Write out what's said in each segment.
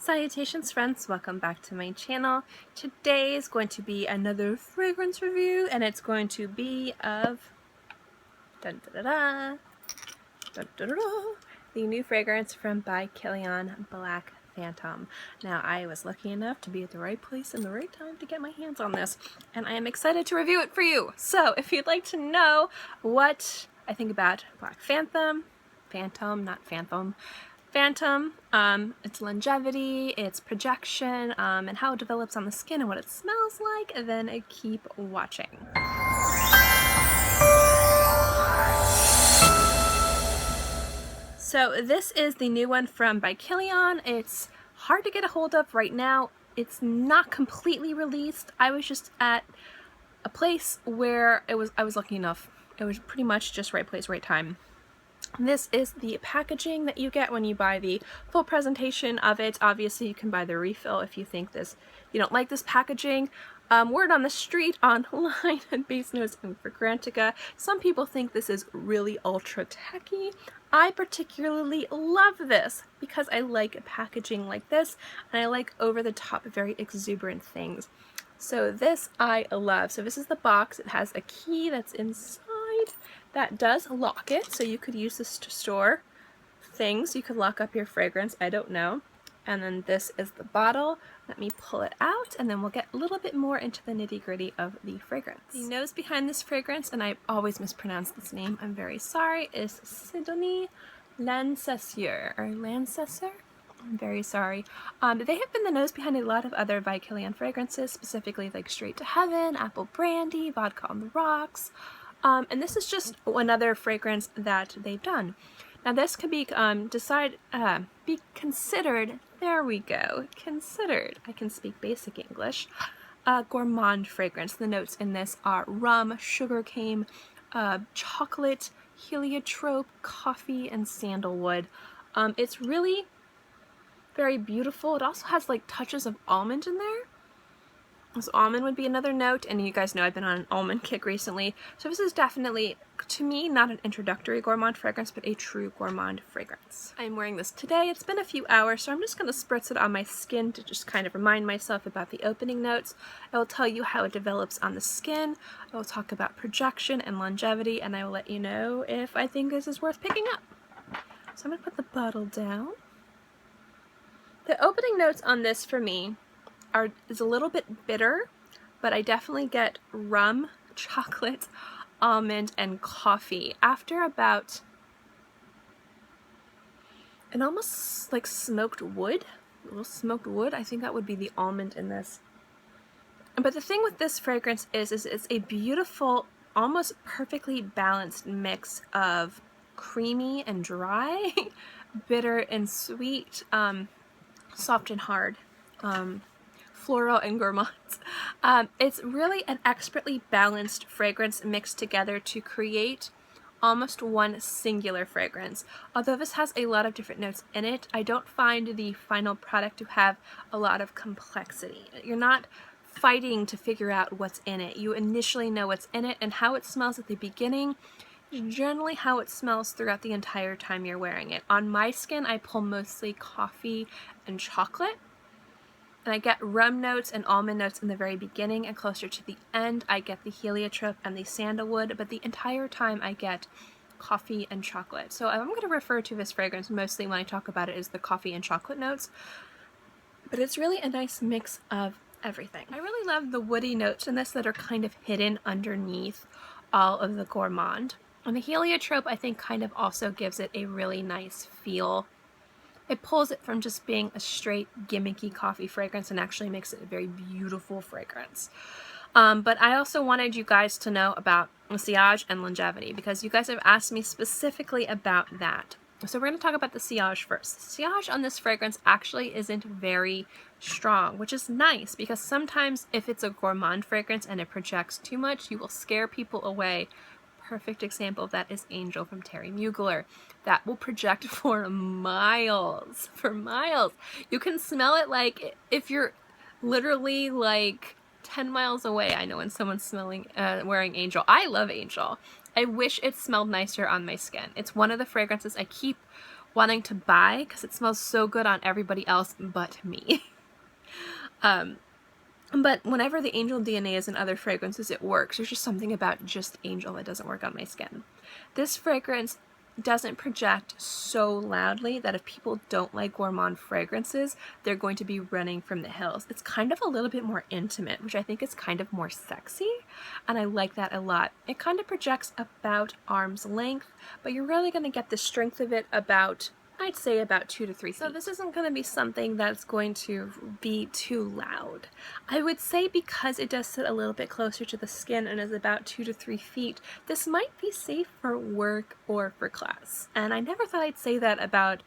Salutations friends, welcome back to my channel. Today is going to be another fragrance review and it's going to be of dun, da, da, da, dun, da, da, da, the new fragrance from by Kilian, Black Phantom. Now I was lucky enough to be at the right place in the right time to get my hands on this and I am excited to review it for you. So if you'd like to know what I think about Black Phantom, its longevity, its projection, and how it develops on the skin and what it smells like, then keep watching. So this is the new one from by Kilian. It's hard to get a hold of right now. It's not completely released. I was just at a place where I was lucky enough. It was pretty much just right place, right time. This is the packaging that you get when you buy the full presentation of it. Obviously you can buy the refill if you think you don't like this packaging. Word on the street, online, and base notes and Fragrantica, some people think this is really ultra tacky. I particularly love this because I like packaging like this and I like over the top very exuberant things. So this I love. So this is the box. It has a key that's inside that does lock it, so you could use this to store things. You could lock up your fragrance, I don't know. And then this is the bottle. Let me pull it out and then we'll get a little bit more into the nitty-gritty of the fragrance. The nose behind this fragrance, and I always mispronounce this name, I'm very sorry, is Sidonie Lancesseur, or Lancesseur? I'm very sorry. They have been the nose behind a lot of other by Kilian fragrances, specifically like Straight to Heaven, Apple Brandy, Vodka on the Rocks. And this is just another fragrance that they've done. Now this could be be considered, there we go, considered, I can speak basic English, a gourmand fragrance. The notes in this are rum, sugarcane, chocolate, heliotrope, coffee, and sandalwood. It's really very beautiful. It also has like touches of almond in there. So almond would be another note, and you guys know I've been on an almond kick recently. So this is definitely, to me, not an introductory gourmand fragrance, but a true gourmand fragrance. I'm wearing this today. It's been a few hours, so I'm just going to spritz it on my skin to just kind of remind myself about the opening notes. I will tell you how it develops on the skin. I will talk about projection and longevity, and I will let you know if I think this is worth picking up. So I'm going to put the bottle down. The opening notes on this for me is a little bit bitter, but I definitely get rum, chocolate, almond, and coffee. After about an almost like smoked wood, a little smoked wood, I think that would be the almond in this. But the thing with this fragrance is it's a beautiful, almost perfectly balanced mix of creamy and dry, bitter and sweet, soft and hard. Floral and gourmand. It's really an expertly balanced fragrance mixed together to create almost one singular fragrance. Although this has a lot of different notes in it, I don't find the final product to have a lot of complexity. You're not fighting to figure out what's in it. You initially know what's in it, and how it smells at the beginning is generally how it smells throughout the entire time you're wearing it. On my skin, I pull mostly coffee and chocolate. And I get rum notes and almond notes in the very beginning, and closer to the end I get the heliotrope and the sandalwood, but the entire time I get coffee and chocolate. So I'm going to refer to this fragrance mostly when I talk about it as the coffee and chocolate notes, but it's really a nice mix of everything. I really love the woody notes in this that are kind of hidden underneath all of the gourmand. And the heliotrope I think kind of also gives it a really nice feel. It pulls it from just being a straight gimmicky coffee fragrance and actually makes it a very beautiful fragrance. But I also wanted you guys to know about sillage and longevity because you guys have asked me specifically about that. So we're going to talk about the sillage first. The sillage on this fragrance actually isn't very strong, which is nice because sometimes if it's a gourmand fragrance and it projects too much, you will scare people away. Perfect example of that is Angel from Terry Mugler. That will project for miles. For miles. You can smell it like if you're literally like 10 miles away. I know when someone's wearing Angel. I love Angel. I wish it smelled nicer on my skin. It's one of the fragrances I keep wanting to buy because it smells so good on everybody else but me. But whenever the Angel DNA is in other fragrances, it works. There's just something about just Angel that doesn't work on my skin. This fragrance doesn't project so loudly that if people don't like Gourmand fragrances, they're going to be running from the hills. It's kind of a little bit more intimate, which I think is kind of more sexy, and I like that a lot. It kind of projects about arm's length, but you're really going to get the strength of it about, I'd say, about 2 to 3 feet. So this isn't going to be something that's going to be too loud. I would say because it does sit a little bit closer to the skin and is about 2 to 3 feet, this might be safe for work or for class. And I never thought I'd say that about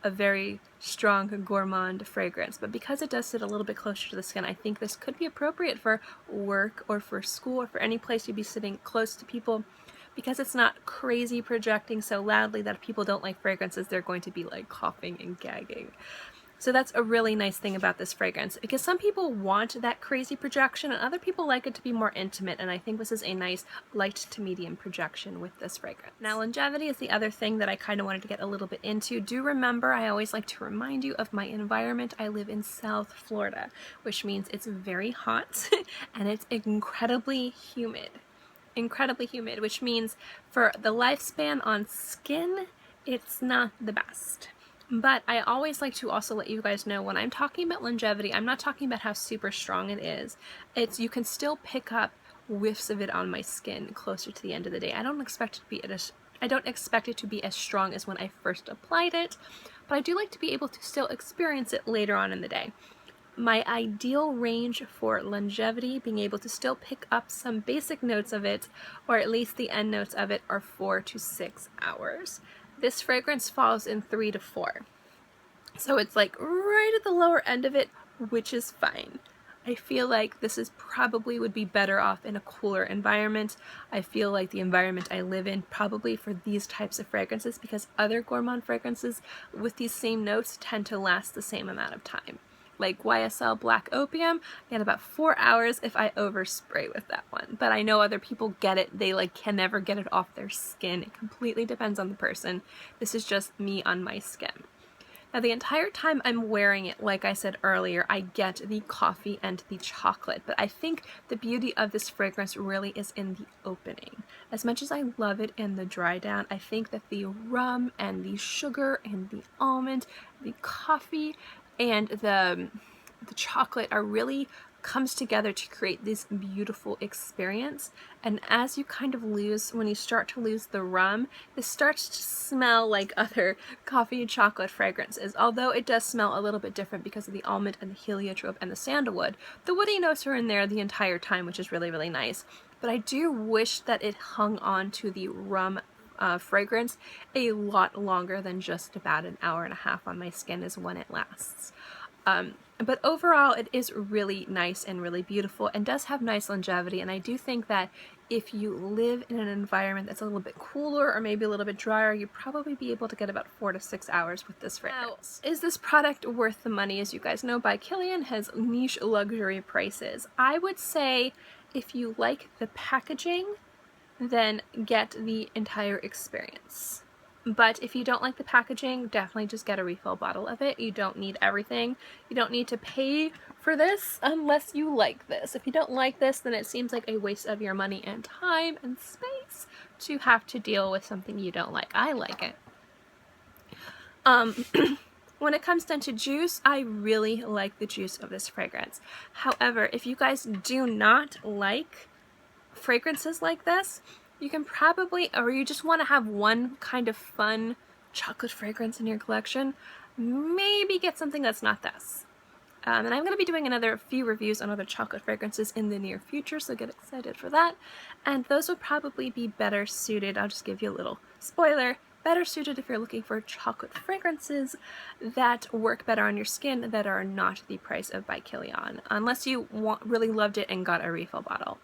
a very strong Gourmand fragrance, but because it does sit a little bit closer to the skin, I think this could be appropriate for work or for school or for any place you'd be sitting close to people, because it's not crazy projecting so loudly that if people don't like fragrances, they're going to be like coughing and gagging. So that's a really nice thing about this fragrance, because some people want that crazy projection and other people like it to be more intimate, and I think this is a nice light to medium projection with this fragrance. Now, longevity is the other thing that I kind of wanted to get a little bit into. Do remember, I always like to remind you of my environment. I live in South Florida, which means it's very hot and it's incredibly humid. Incredibly humid, which means for the lifespan on skin, it's not the best. But I always like to also let you guys know when I'm talking about longevity, I'm not talking about how super strong it is. You can still pick up whiffs of it on my skin closer to the end of the day. I don't expect it to be as strong as when I first applied it, but I do like to be able to still experience it later on in the day. My ideal range for longevity, being able to still pick up some basic notes of it, or at least the end notes of it, are 4 to 6 hours. This fragrance falls in 3 to 4. So it's like right at the lower end of it, which is fine. I feel like this is probably would be better off in a cooler environment. I feel like the environment I live in probably for these types of fragrances, because other Gourmand fragrances with these same notes tend to last the same amount of time. Like YSL Black Opium, I get about 4 hours if I overspray with that one. But I know other people get it, they like can never get it off their skin. It completely depends on the person. This is just me on my skin. Now the entire time I'm wearing it, like I said earlier, I get the coffee and the chocolate, but I think the beauty of this fragrance really is in the opening. As much as I love it in the dry down, I think that the rum and the sugar and the almond, the coffee, and the chocolate are really comes together to create this beautiful experience. And as you kind of when you start to lose the rum, this starts to smell like other coffee and chocolate fragrances. Although it does smell a little bit different because of the almond and the heliotrope and the sandalwood, the woody notes are in there the entire time, which is really, really nice. But I do wish that it hung on to the rum fragrance a lot longer than just about an hour and a half on my skin is when it lasts. But overall, it is really nice and really beautiful and does have nice longevity, and I do think that if you live in an environment that's a little bit cooler or maybe a little bit drier, you'd probably be able to get about 4 to 6 hours with this fragrance. Now, is this product worth the money? As you guys know, by Kilian has niche luxury prices. I would say if you like the packaging, then get the entire experience. But if you don't like the packaging, definitely just get a refill bottle of it. You don't need everything. You don't need to pay for this unless you like this. If you don't like this, then it seems like a waste of your money and time and space to have to deal with something you don't like. I like it. When it comes down to juice, I really like the juice of this fragrance. However, if you guys do not like fragrances like this, you can probably, or you just want to have one kind of fun chocolate fragrance in your collection, maybe get something that's not this. And I'm going to be doing another few reviews on other chocolate fragrances in the near future, so get excited for that. And those would probably be better suited, I'll just give you a little spoiler, better suited if you're looking for chocolate fragrances that work better on your skin that are not the price of by Kilian, unless you really loved it and got a refill bottle.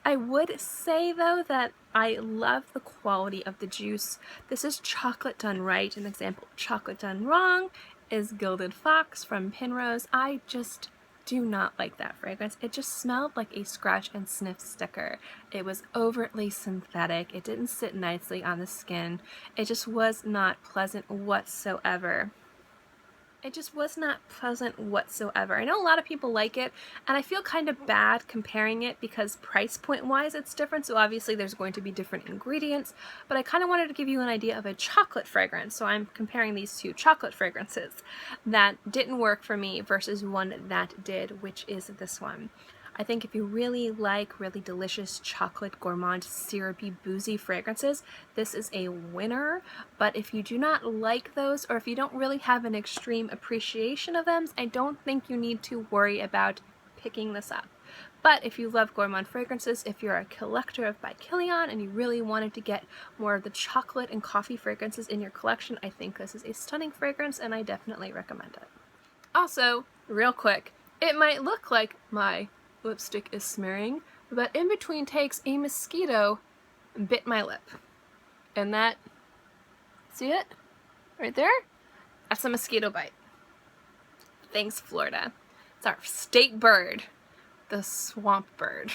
I would say, though, that I love the quality of the juice. This is chocolate done right. An example of chocolate done wrong is Gilded Fox from Penrose. I just do not like that fragrance. It just smelled like a scratch and sniff sticker. It was overtly synthetic. It didn't sit nicely on the skin. It just was not pleasant whatsoever. It just was not pleasant whatsoever. I know a lot of people like it, and I feel kind of bad comparing it because price point wise it's different, so obviously there's going to be different ingredients, but I kind of wanted to give you an idea of a chocolate fragrance, so I'm comparing these two chocolate fragrances that didn't work for me versus one that did, which is this one. I think if you really like really delicious chocolate gourmand syrupy boozy fragrances, this is a winner. But if you do not like those, or if you don't really have an extreme appreciation of them, I don't think you need to worry about picking this up. But if you love gourmand fragrances, if you're a collector of by Kilian and you really wanted to get more of the chocolate and coffee fragrances in your collection, I think this is a stunning fragrance and I definitely recommend it. Also, real quick, it might look like my lipstick is smearing, but in between takes a mosquito bit my lip. And that, see it? Right there? That's a mosquito bite. Thanks, Florida. It's our state bird, the swamp bird.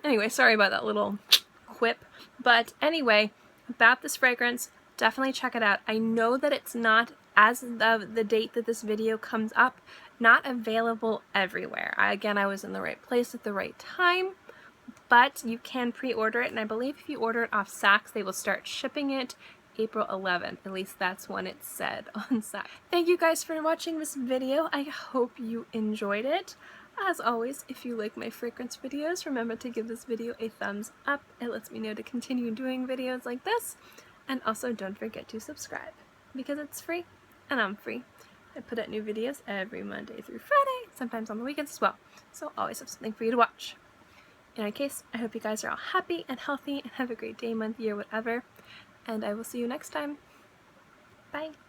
Anyway, sorry about that little quip. But anyway, about this fragrance, definitely check it out. I know that it's not, as of the date that this video comes up, not available everywhere. Again, I was in the right place at the right time, but you can pre-order it, and I believe if you order it off Saks, they will start shipping it April 11th. At least that's when it said on Saks. Thank you guys for watching this video. I hope you enjoyed it. As always, if you like my fragrance videos, remember to give this video a thumbs up. It lets me know to continue doing videos like this. And also don't forget to subscribe, because it's free and I'm free. I put out new videos every Monday through Friday, sometimes on the weekends as well, so always have something for you to watch. In any case, I hope you guys are all happy and healthy and have a great day, month, year, whatever, and I will see you next time. Bye!